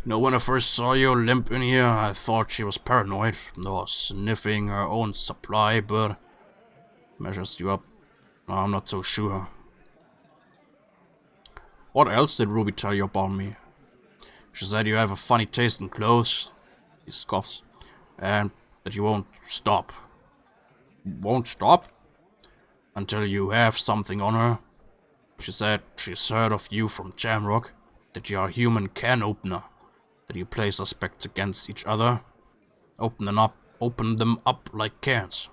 You know, when I first saw you limp in here, I thought she was paranoid, or sniffing her own supply, but measures you up. I'm not so sure. What else did Ruby tell you about me? She said you have a funny taste in clothes. He scoffs. And that you won't stop. Won't stop? Until you have something on her. She said she's heard of you from Jamrock. That you are a human can opener. That you play suspects against each other. Open them up like cans.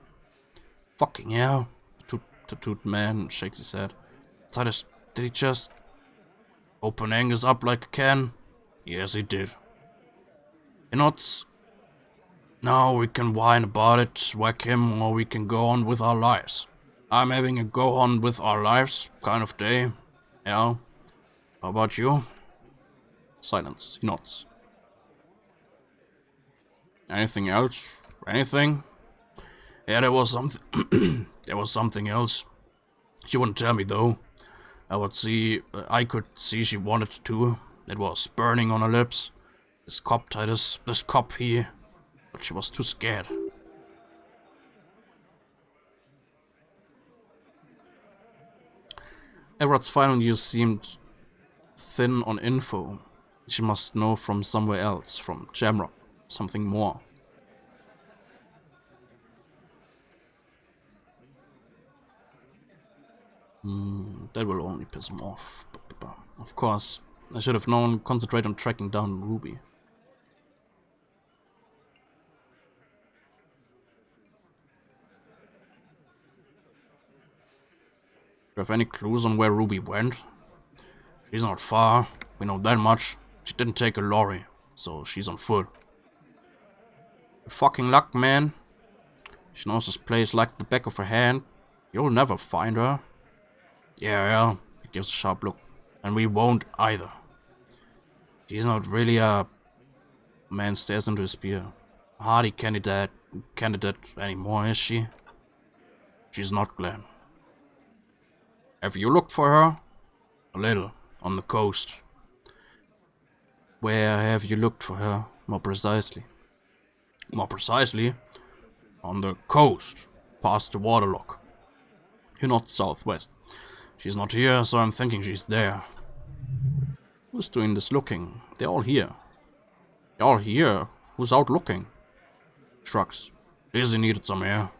Fucking hell. Tattooed man shakes his head. Titus, did he just open Angus up like a can? Yes, he did. You know, now we can whine about it, whack him, or we can go on with our lives. I'm having a go on with our lives kind of day. Yeah. How about you? Silence. He nods. Anything else? Anything? Yeah, there was something. There was something else. She wouldn't tell me though. I could see she wanted to. It was burning on her lips. This cop, Titus, but she was too scared. Everett's final years seemed thin on info. She must know from somewhere else, from Jamrock, something more. That will only piss him off. Of course, I should have known. Concentrate on tracking down Ruby. Do you have any clues on where Ruby went? She's not far. We know that much. She didn't take a lorry, so she's on foot. Fucking luck, man. She knows this place like the back of her hand. You'll never find her. Yeah, he gives a sharp look. And we won't either. She's not really a... Man stares into his beer. Hardy candidate anymore, is she? She's not, Glenn. Have you looked for her? A little, on the coast. Where have you looked for her, more precisely? More precisely, on the coast, past the waterlock. You're not southwest. She's not here, so I'm thinking she's there. Who's doing this looking? They're all here. They're all here? Who's out looking? Shrugs. Lizzie needed some air.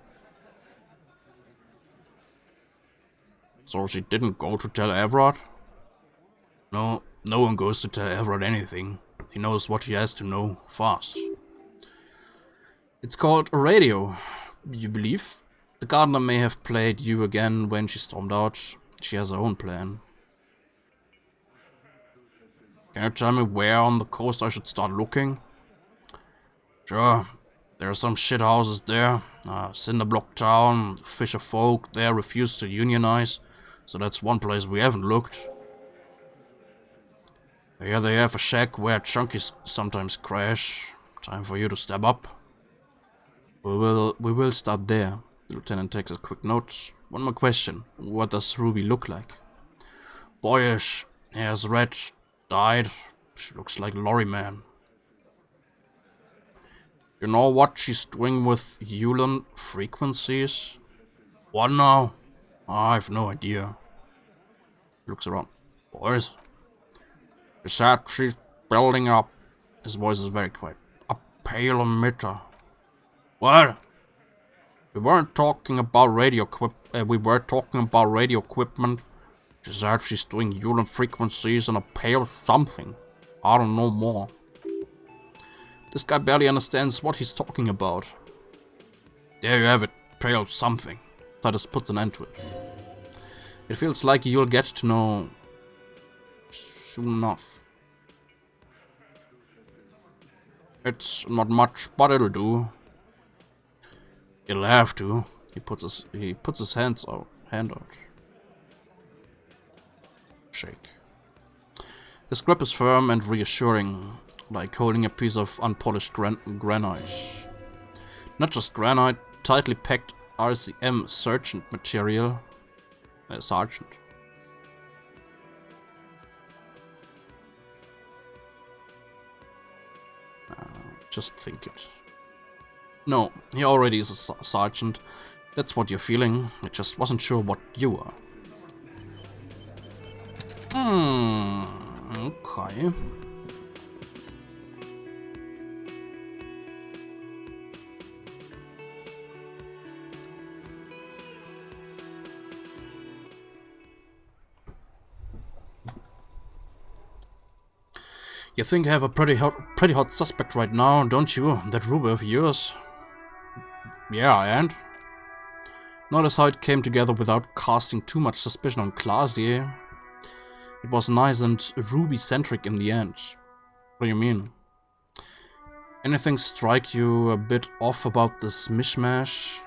So she didn't go to tell Everett? No, no one goes to tell Everett anything. He knows what he has to know, fast. It's called a radio, you believe? The gardener may have played you again when she stormed out. She has her own plan. Can you tell me where on the coast I should start looking? Sure, there are some shit houses there. Cinderblock town, fisher folk there refuse to unionize. So that's one place we haven't looked. Here they have a shack where junkies sometimes crash. Time for you to step up. We will start there. The lieutenant takes a quick note. One more question. What does Ruby look like? Boyish, hair's red, dyed. She looks like a lorry man. You know what she's doing with Ulan frequencies? What now? I've no idea. He looks around. Boys? She said she's building up. His voice is very quiet. A pale emitter. What? We were talking about radio equipment. She said she's doing Ulan frequencies and a pale something. I don't know more. This guy barely understands what he's talking about. There you have it, pale something. Titus puts an end to it. It feels like you'll get to know soon enough. It's not much, but it'll do. It'll have to. He puts his hand out. Shake. His grip is firm and reassuring, like holding a piece of unpolished granite. Not just granite, tightly packed RCM sergeant material. Sergeant. Just think it. No, he already is a sergeant. That's what you're feeling. I just wasn't sure what you are. Okay. You think I have a pretty hot suspect right now, don't you? That Ruby of yours? Yeah, and? Notice how it came together without casting too much suspicion on Classy. It was nice and Ruby-centric in the end. What do you mean? Anything strike you a bit off about this mishmash?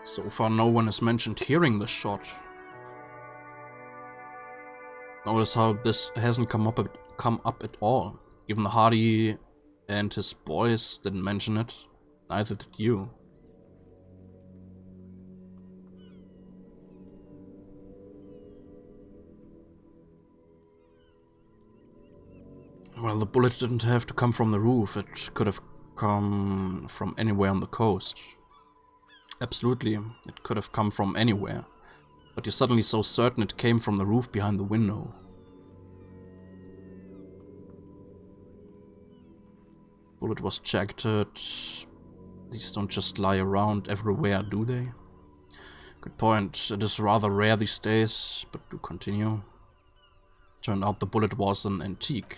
So far no one has mentioned hearing the shot. Notice how this hasn't come up at all. Even the Hardy and his boys didn't mention it. Neither did you. Well, the bullet didn't have to come from the roof. It could have come from anywhere on the coast. Absolutely, it could have come from anywhere. But you're suddenly so certain it came from the roof behind the window. Bullet was jacketed. These don't just lie around everywhere, do they? Good point. It is rather rare these days, but do continue. Turned out the bullet was an antique.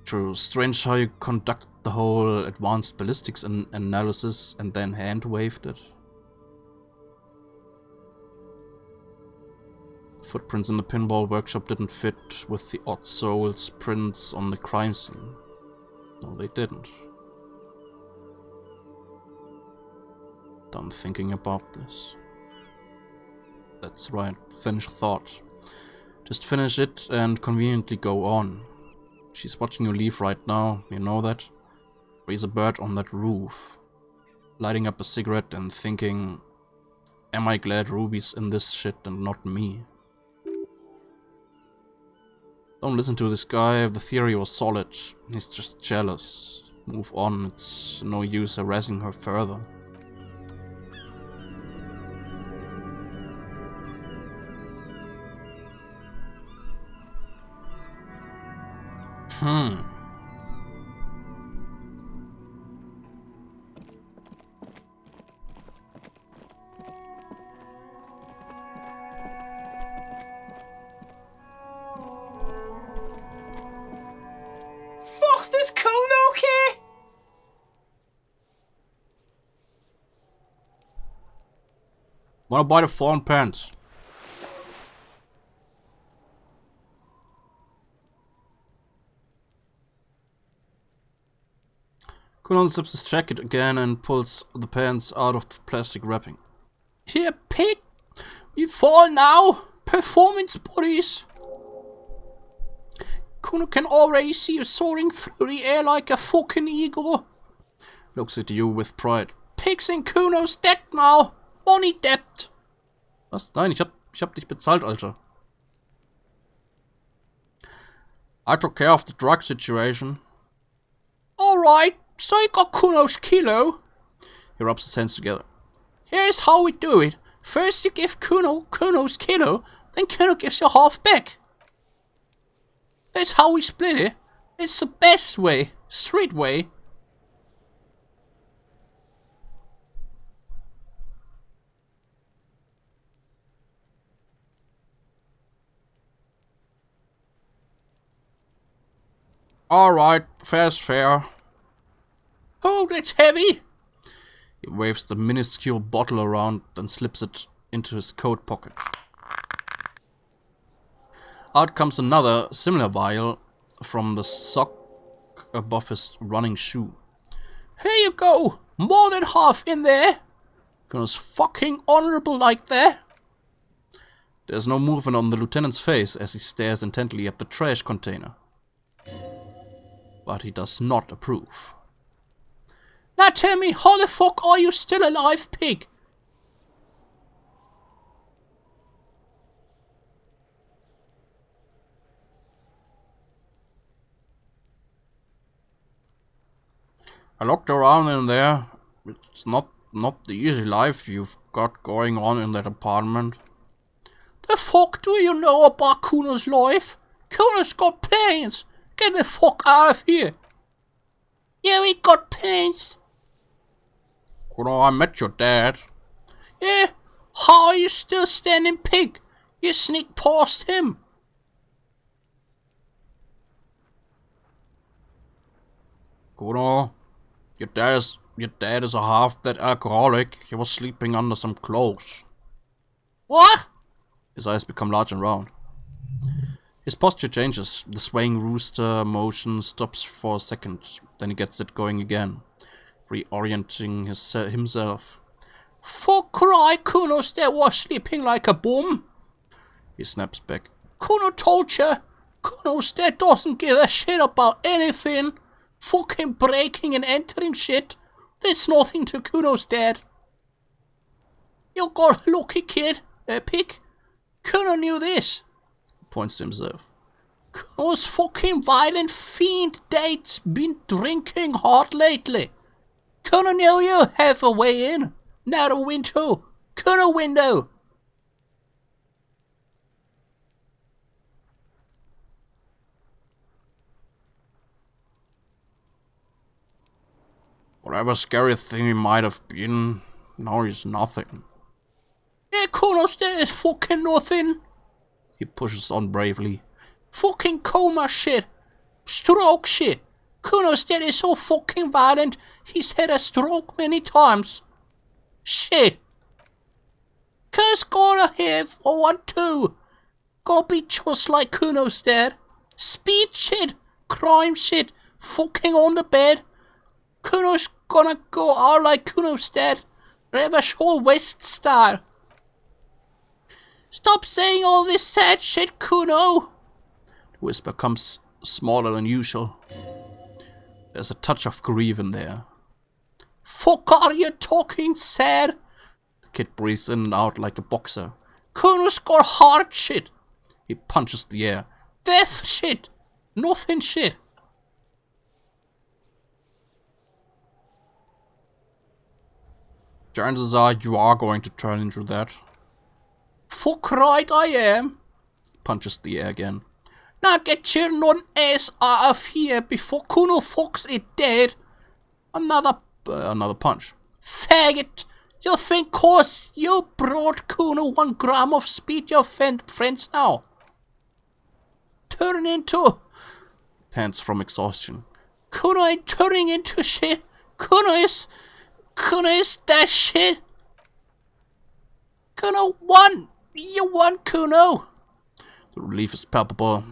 True, strange how you conduct the whole advanced ballistics analysis and then hand-waved it. Footprints in the pinball workshop didn't fit with the odd soul's prints on the crime scene. No, they didn't. Done thinking about this. That's right, finish thought. Just finish it and conveniently go on. She's watching you leave right now, you know that? Raise a bird on that roof. Lighting up a cigarette and thinking, am I glad Ruby's in this shit and not me? Don't listen to this guy, the theory was solid. He's just jealous. Move on, it's no use harassing her further. Fuck this Kuno, okay? Wanna buy the phone pants? Kuno unzips his jacket again and pulls the pants out of the plastic wrapping. Here, pig! We fall now! Performance bodies! Kuno can already see you soaring through the air like a fucking eagle. Looks at you with pride. Pigs in Kuno's debt now! Money debt! Was? Nein, ich hab dich bezahlt, Alter. I took care of the drug situation. Alright, so you got Kuno's kilo. He rubs his hands together. Here's how we do it. First you give Kuno's kilo, then Kuno gives you half back. That's how we split it. It's the best way. Street way. Alright, fair's fair. Oh, that's heavy! He waves the minuscule bottle around, then slips it into his coat pocket. Out comes another, similar vial from the sock above his running shoe. Here you go! More than half in there! Kuno's fucking honorable like that! There's no movement on the lieutenant's face as he stares intently at the trash container. But he does not approve. Now tell me, how the fuck are you still alive, pig? I looked around in there. It's not the easy life you've got going on in that apartment. The fuck do you know about Kuno's life? Kuno's got plans. Get the fuck out of here. Yeah, we got plans. Kuno, I met your dad. Yeah, how are you still standing, pig? You sneak past him. Kuno, your dad is a half-dead alcoholic. He was sleeping under some clothes. What? His eyes become large and round. His posture changes. The swaying rooster motion stops for a second. Then he gets it going again, reorienting himself. Fuck cry, Kuno's dad was sleeping like a bum. He snaps back. Kuno told you. Kuno's dad doesn't give a shit about anything. Fucking breaking and entering shit. That's nothing to Kuno's dad. You got lucky, kid. Pig. Kuno knew this. Points to himself. Kuno's fucking violent fiend date's been drinking hard lately. Kuno knew you have a way in. Now the window. Kuno window. Whatever scary thing he might have been, now he's nothing. Yeah, Kuno's there is fucking nothing. He pushes on bravely. Fucking coma shit. Stroke shit. Kuno's dad is so fucking violent, he's had a stroke many times. Shit. Kuno's gonna have one too. Gonna be just like Kuno's dad. Speed shit. Crime shit. Fucking on the bed. Kuno's gonna go out like Kuno's dad. Ravish whole West style. Stop saying all this sad shit, Kuno. The whisper comes smaller than usual. There's a touch of grief in there. Fuck are you talking sad? The kid breathes in and out like a boxer. Kuno's got hard shit. He punches the air. Death shit. Nothing shit. Chances are you are going to turn into that. Fuck right I am. He punches the air again. Now get your non ass out of here before Kuno fucks it dead. Another punch. Faggot. You think cause you brought Kuno 1 gram of speed your friends now? Turn into... Pants from exhaustion. Kuno ain't turning into shit. Kuno is that shit. Kuno won. You won, Kuno. The relief is palpable.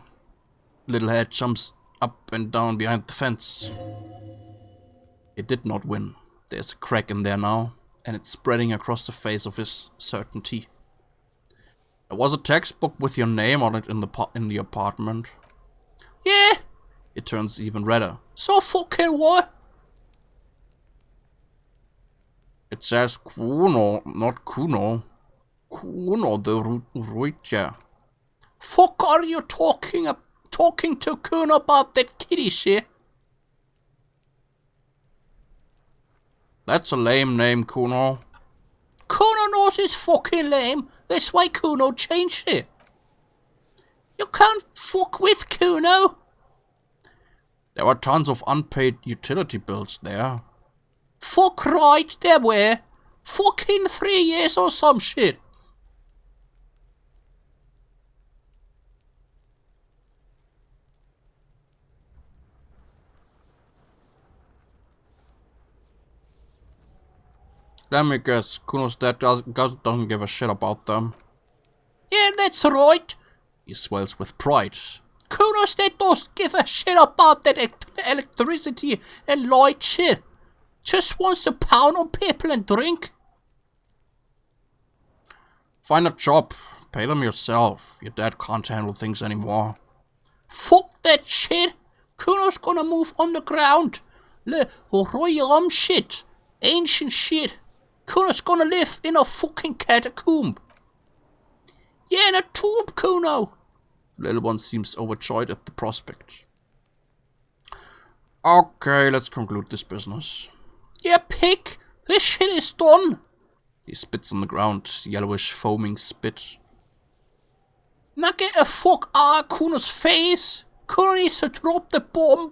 Little head jumps up and down behind the fence. It did not win. There's a crack in there now, and it's spreading across the face of his certainty. There was a textbook with your name on it in the apartment. Yeah. It turns even redder. So fucking what? It says Kuno, not Kuno. Kuno the Ruitja. Fuck are you talking to Kuno about that kitty shit? That's a lame name, Kuno. Kuno knows it's fucking lame. That's why Kuno changed it. You can't fuck with Kuno. There were tons of unpaid utility bills there. Fuck right, there were. Fucking 3 years or some shit. Let me guess, Kuno's dad doesn't give a shit about them. Yeah, that's right. He swells with pride. Kuno's dad doesn't give a shit about that electricity and light shit. Just wants to pound on people and drink. Find a job. Pay them yourself. Your dad can't handle things anymore. Fuck that shit. Kuno's gonna move underground. Le royal shit. Ancient shit. Kuno's gonna live in a fucking catacomb. Yeah, in a tomb, Kuno. The little one seems overjoyed at the prospect. Okay, let's conclude this business. Yeah, pig. This shit is done. He spits on the ground, yellowish foaming spit. Now get a fuck out of Kuno's face. Kuno needs to drop the bomb.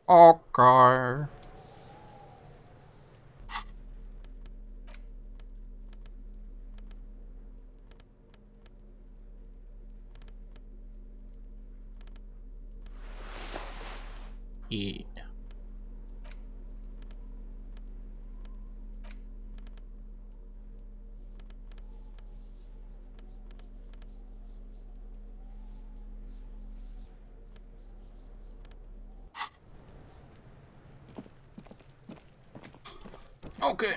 Okay. Yeah. Okay.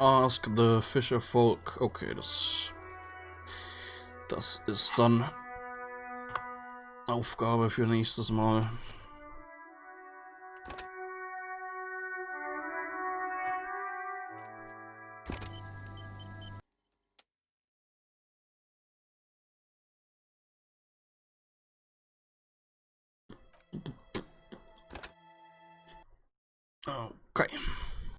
Ask the Fisher folk. Okay, das ist dann Aufgabe für nächstes Mal. Okay.